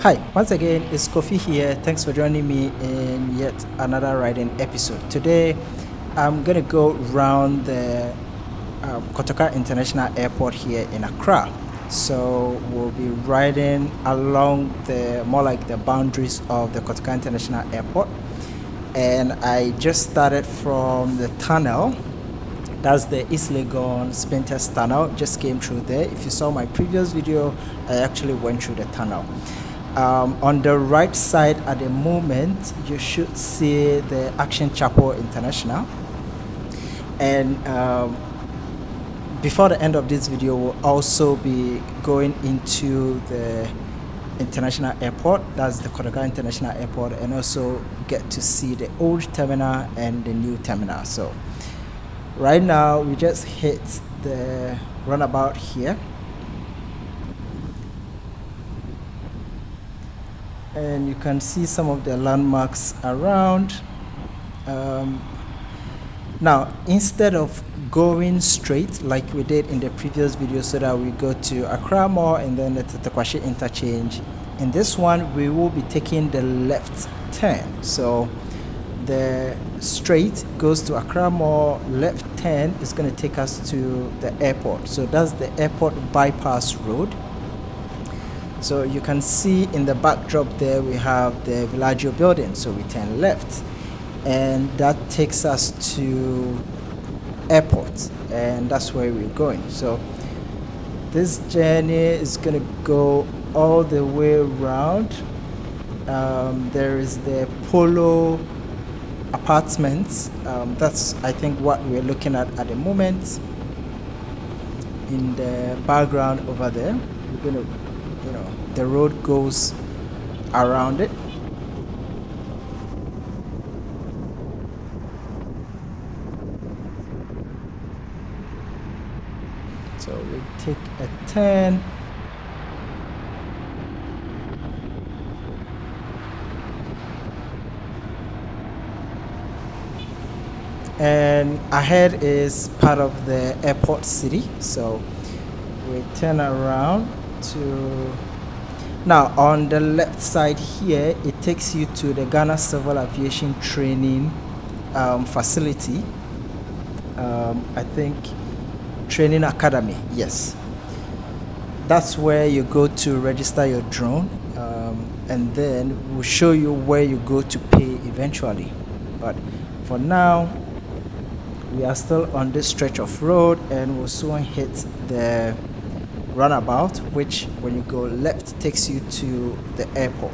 Hi, once again, it's Kofi here. Thanks for joining me in yet another riding episode. Today, I'm gonna go around the Kotoka International Airport here in Accra. So we'll be riding along the more like the boundaries of the Kotoka International Airport. And I just started from the tunnel. That's the East Legon Spinters tunnel. Just came through there. If you saw my previous video, I actually went through the tunnel. On the right side at the moment, you should see the Action Chapel International. And before the end of this video, we'll also be going into the international airport. That's the Kotoka International Airport, and also get to see the old terminal and the new terminal. So right now, we just hit the runabout here. And you can see some of the landmarks around. Now, instead of going straight like we did in the previous video, so that we go to Accra Mall and then the Tatakwashi interchange, in this one we will be taking the left turn. So the straight goes to Accra Mall, left turn is going to take us to the airport. So that's the airport bypass road. So you can see in the backdrop there we have the Villaggio building. So we turn left, and that takes us to airport, and that's where we're going. So this journey is gonna go all the way around. There is the Polo Apartments. That's, I think, what we're looking at the moment. In the background over there, we're gonna, the road goes around it. So we take a turn. And ahead is part of the Airport City. So we turn around to... Now, on the left side here, it takes you to the Ghana Civil Aviation Training facility. I think Training Academy, yes. That's where you go to register your drone, and then we'll show you where you go to pay eventually. But for now, we are still on this stretch of road, and we'll soon hit the runabout, which when you go left takes you to the airport.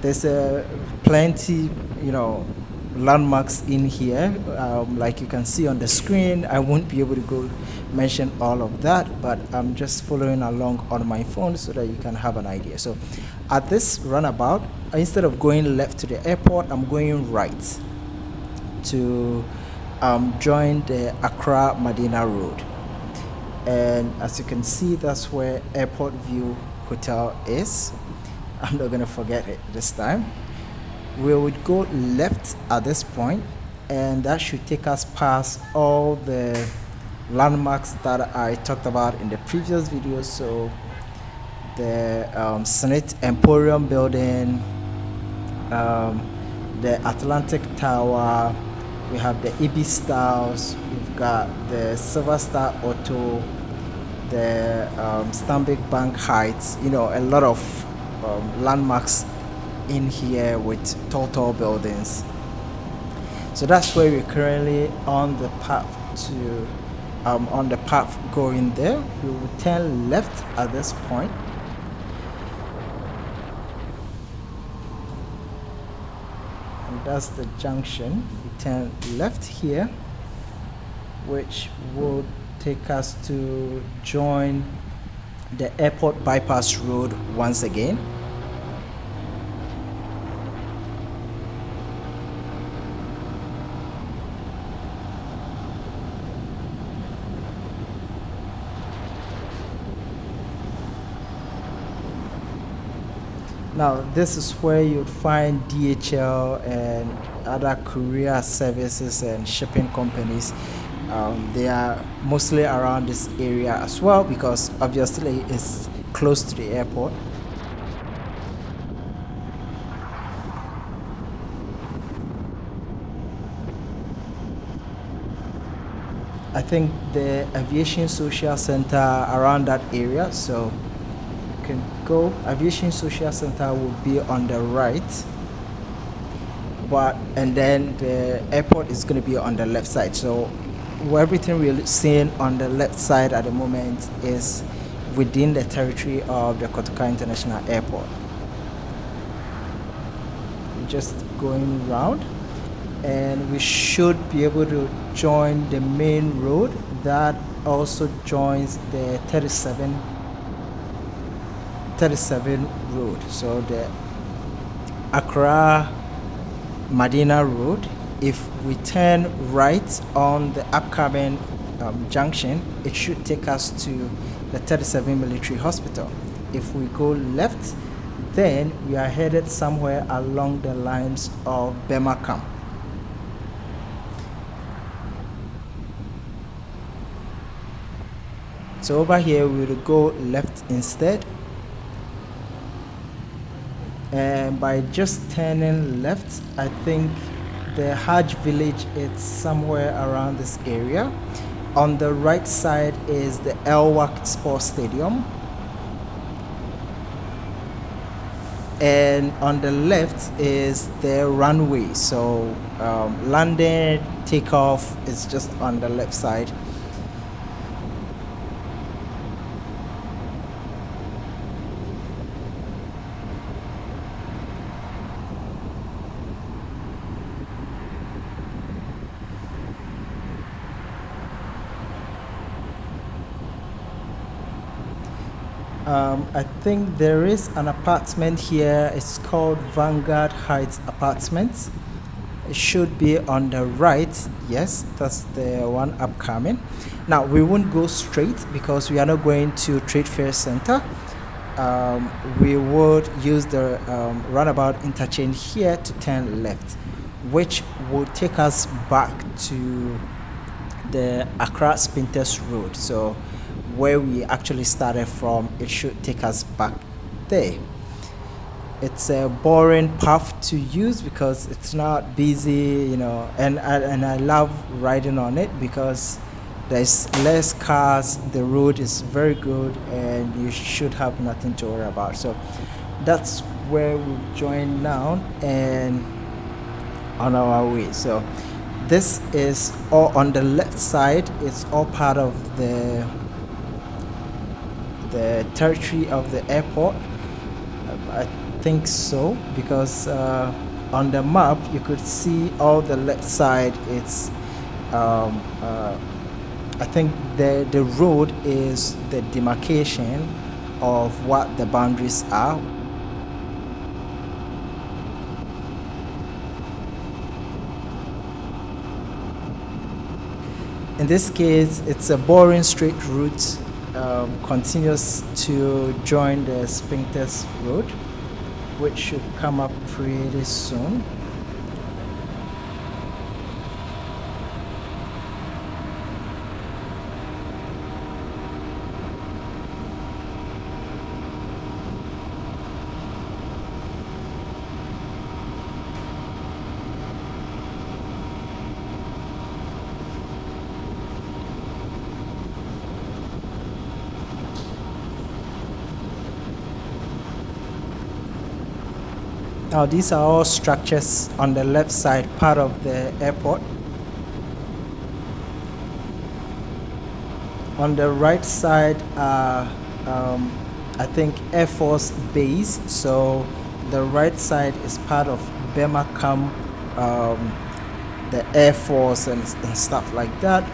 There's plenty, landmarks in here, like you can see on the screen. I won't be able to go mention all of that, but I'm just following along on my phone so that you can have an idea. So at this runabout, instead of going left to the airport, I'm going right to join the Accra Medina Road. And as you can see, that's where Airport View Hotel is. I'm not gonna forget it this time. We would go left at this point, and that should take us past all the landmarks that I talked about in the previous video. So the Senate Emporium building, the Atlantic Tower, we have the Ibis Styles, we've got the Silver Star Auto, the Stanbic Bank Heights, a lot of landmarks in here with tall buildings. So that's where we're currently on the path to going there. We will turn left at this point. And that's the junction. We turn left here, which will take us to join the airport bypass road once again. Now, this is where you'd find DHL and other courier services and shipping companies They are mostly around this area as well because obviously it's close to the airport. I think the Aviation Social Center around that area, so you can go. Aviation Social Center will be on the right, and then the airport is going to be on the left side. So everything we're seeing on the left side at the moment is within the territory of the Kotoka International Airport. Just going round, and we should be able to join the main road that also joins the 37 road. So the Accra Medina road, if we turn right on the upcoming junction, it should take us to the 37 military hospital. If we go left, then we are headed somewhere along the lines of Bema Camp. So over here we will go left instead, and by just turning left, I think the Hajj village is somewhere around this area. On the right side is the Elwak Sports Stadium, and on the left is the runway. So landing, takeoff is just on the left side. I think there is an apartment here. It's called Vanguard Heights Apartments. It should be on the right. Yes, that's the one upcoming. Now we won't go straight because we are not going to Trade Fair Center. We would use the Runabout interchange here to turn left, which will take us back to the Accra Spintex Road. So where we actually started from, it should take us back there. It's a boring path to use because it's not busy, and I love riding on it because there's less cars, the road is very good, and you should have nothing to worry about. So that's where we've joined now and on our way. So this is all on the left side. It's all part of the territory of the airport. I think so because on the map you could see all the left side. It's I think the road is the demarcation of what the boundaries are. In this case, it's a boring straight route, continues to join the Spintex Road, which should come up pretty soon. Now these are all structures on the left side, part of the airport. On the right side are, I think, Air Force Base. So the right side is part of Bema Camp, the Air Force and stuff like that.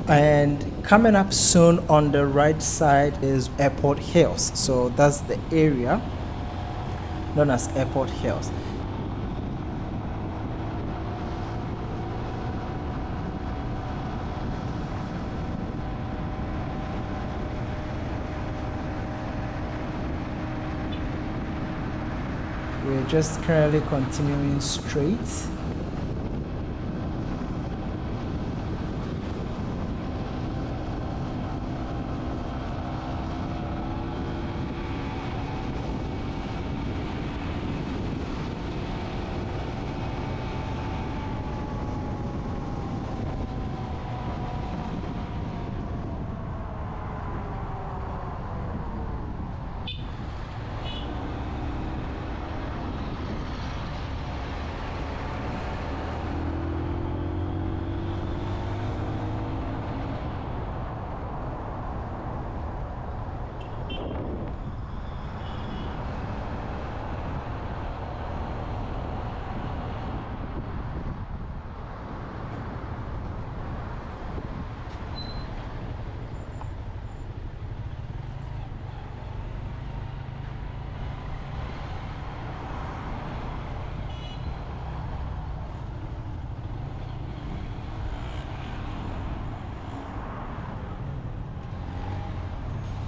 And coming up soon on the right side is Airport Hills. So that's the area known as Airport Hills. We're just currently continuing straight.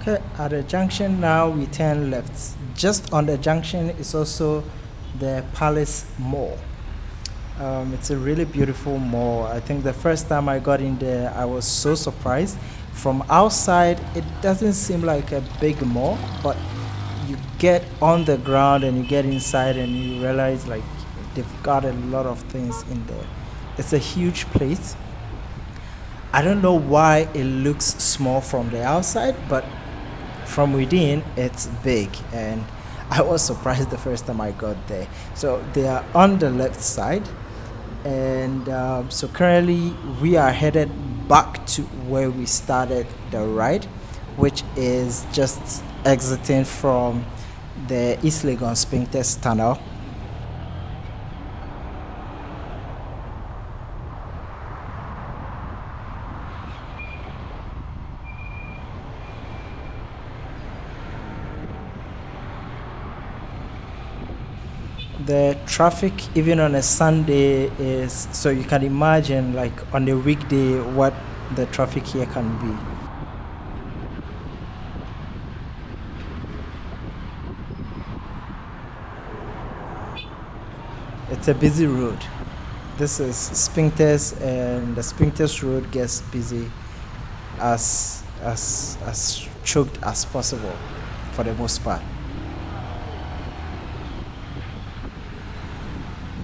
Okay, at the junction now we turn left. Just on the junction is also the Palace Mall. It's a really beautiful mall. I think the first time I got in there, I was so surprised. From outside, it doesn't seem like a big mall, but you get on the ground and you get inside and you realize like they've got a lot of things in there. It's a huge place. I don't know why it looks small from the outside, but from within it's big, and I was surprised the first time I got there. So they are on the left side, and so currently we are headed back to where we started the ride, which is just exiting from the East Legon Sphincters Tunnel. The traffic even on a Sunday is, so you can imagine like on a weekday what the traffic here can be. It's a busy road. This is Sphincters, and the Sphincters road gets busy as choked as possible for the most part.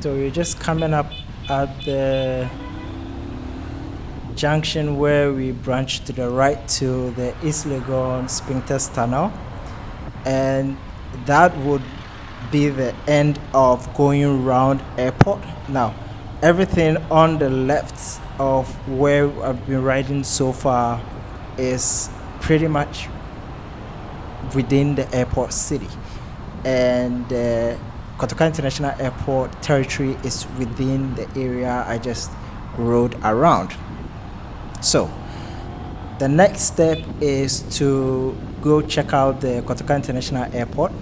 So we're just coming up at the junction where we branch to the right to the East Legon Sphincters Tunnel, and that would be the end of going round airport. Now, everything on the left of where I've been riding so far is pretty much within the airport city, and Kotoka International Airport territory is within the area I just rode around. So the next step is to go check out the Kotoka International Airport.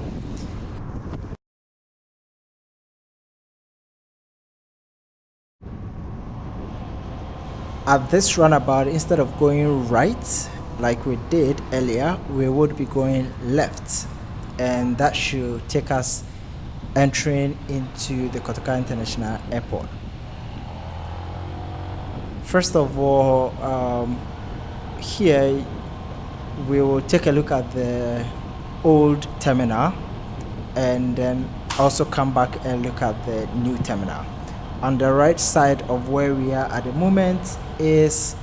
At this runabout, instead of going right like we did earlier, we would be going left, and that should take us entering into the Kotoka International Airport. First of all, here we will take a look at the old terminal, and then also come back and look at the new terminal. On the right side of where we are at the moment is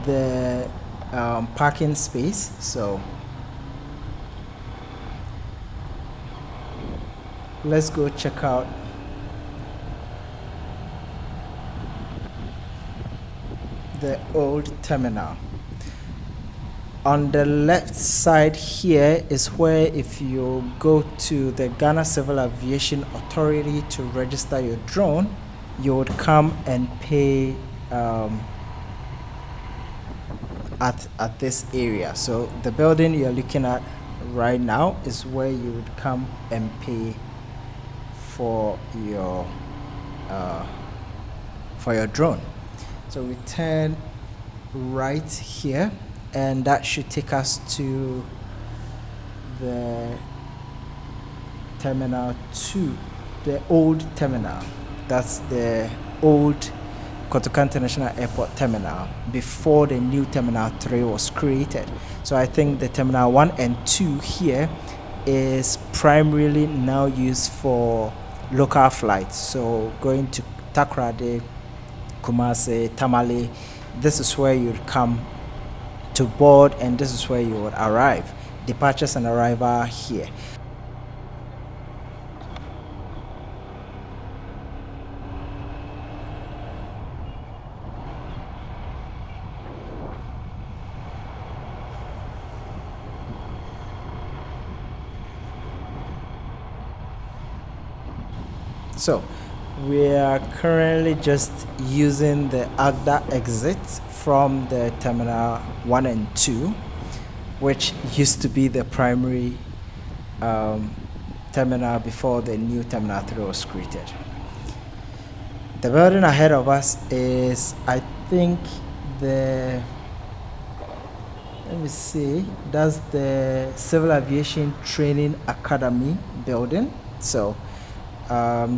the parking space. So let's go check out the old terminal. On the left side here is where, if you go to the Ghana Civil Aviation Authority to register your drone, you would come and pay at this area. So the building you're looking at right now is where you would come and pay for your drone. So we turn right here, and that should take us to the terminal 2, the old terminal. That's the old Kotoka International Airport terminal before the new terminal 3 was created. So I think the terminal 1 and 2 here is primarily now used for local flights. So going to Takoradi, Kumasi, Tamale, this is where you'd come to board, and this is where you would arrive. Departures and arrival here. So we are currently just using the Agda exit from the terminal 1 and 2, which used to be the primary terminal before the new terminal 3 was created. The building ahead of us is, I think, let me see, that's the Civil Aviation Training Academy building. So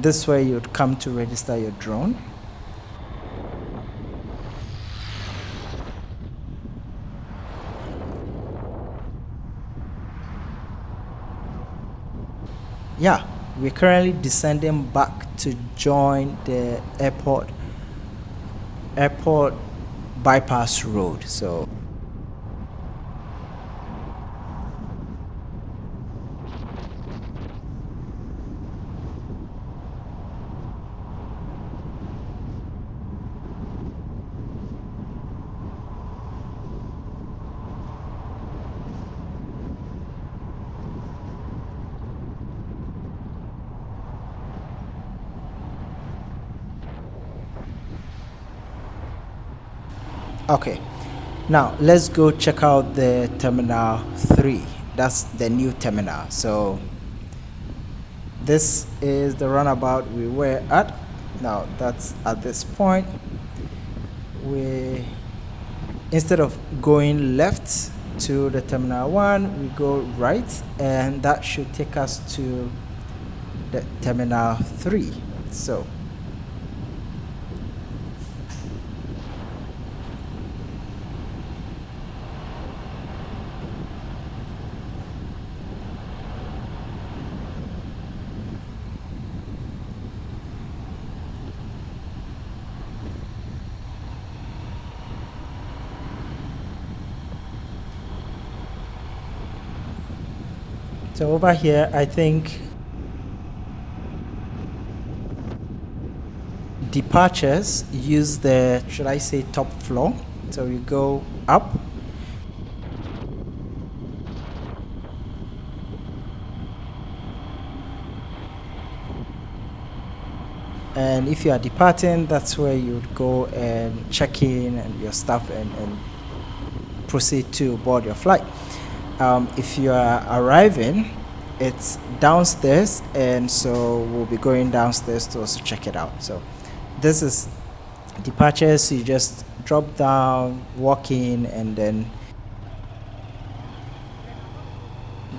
this way you'd come to register your drone. Yeah, we're currently descending back to join the airport bypass road. So okay, now let's go check out the terminal 3. That's the new terminal. So this is the runabout we were at. Now that's at this point. Instead of going left to the terminal 1, we go right, and that should take us to the terminal 3. So over here, I think departures use the, should I say, top floor. So we go up. And if you are departing, that's where you would go and check in and your stuff and proceed to board your flight. If you are arriving, it's downstairs, and so we'll be going downstairs to also check it out. So this is departures. You just drop down, walk in, and then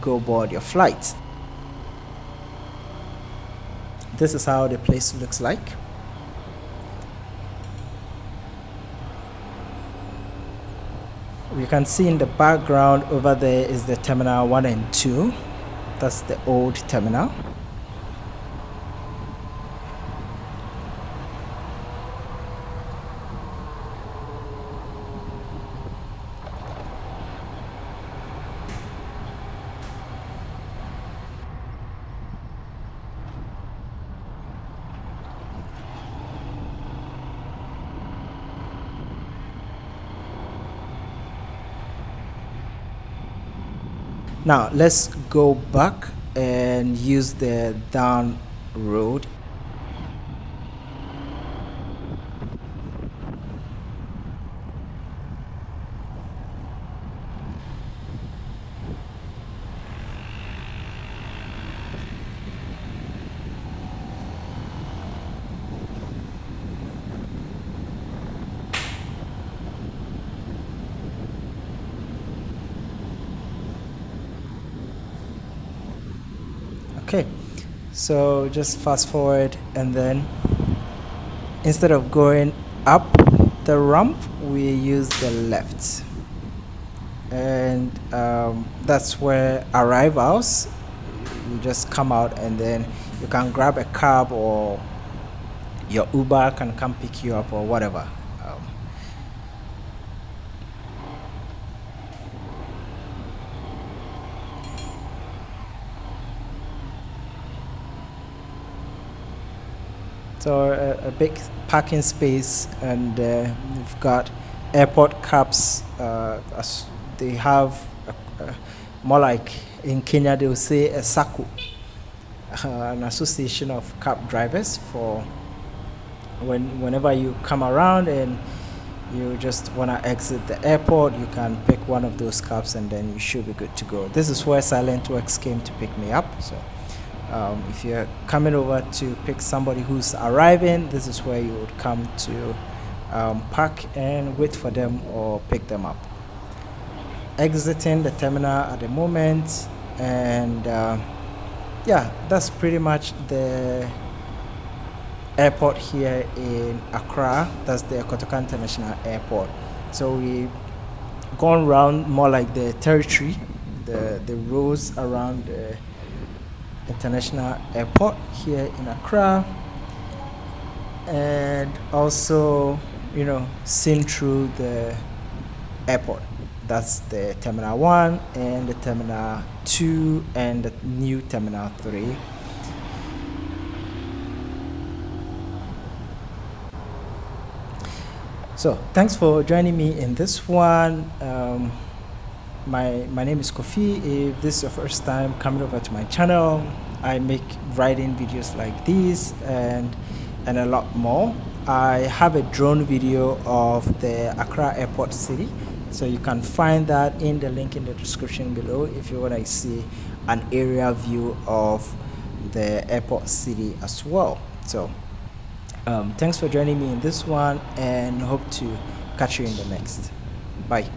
go board your flight. This is how the place looks like. You can see in the background over there is the terminal 1 and 2. That's the old terminal. Now let's go back and use the down road. Okay, so just fast forward, and then instead of going up the ramp, we use the left, and that's where arrivals. You just come out, and then you can grab a cab, or your Uber can come pick you up, or whatever. So a big parking space, and we've got airport cabs. As they have more like in Kenya, they will say a SACCO, an association of cab drivers. For whenever you come around and you just want to exit the airport, you can pick one of those cabs, and then you should be good to go. This is where Silent Works came to pick me up. So if you're coming over to pick somebody who's arriving, this is where you would come to park and wait for them or pick them up. Exiting the terminal at the moment, and yeah, that's pretty much the airport here in Accra. That's the Kotoka International Airport. So we've gone around more like the territory, the roads around the International Airport here in Accra, and also, seen through the airport. That's the Terminal 1 and the Terminal 2 and the new Terminal 3. So thanks for joining me in this one. My name is Kofi. If this is your first time coming over to my channel, I make riding videos like these and a lot more. I have a drone video of the Accra Airport City, so you can find that in the link in the description below if you want to see an aerial view of the airport city as well. So thanks for joining me in this one, and hope to catch you in the next. Bye.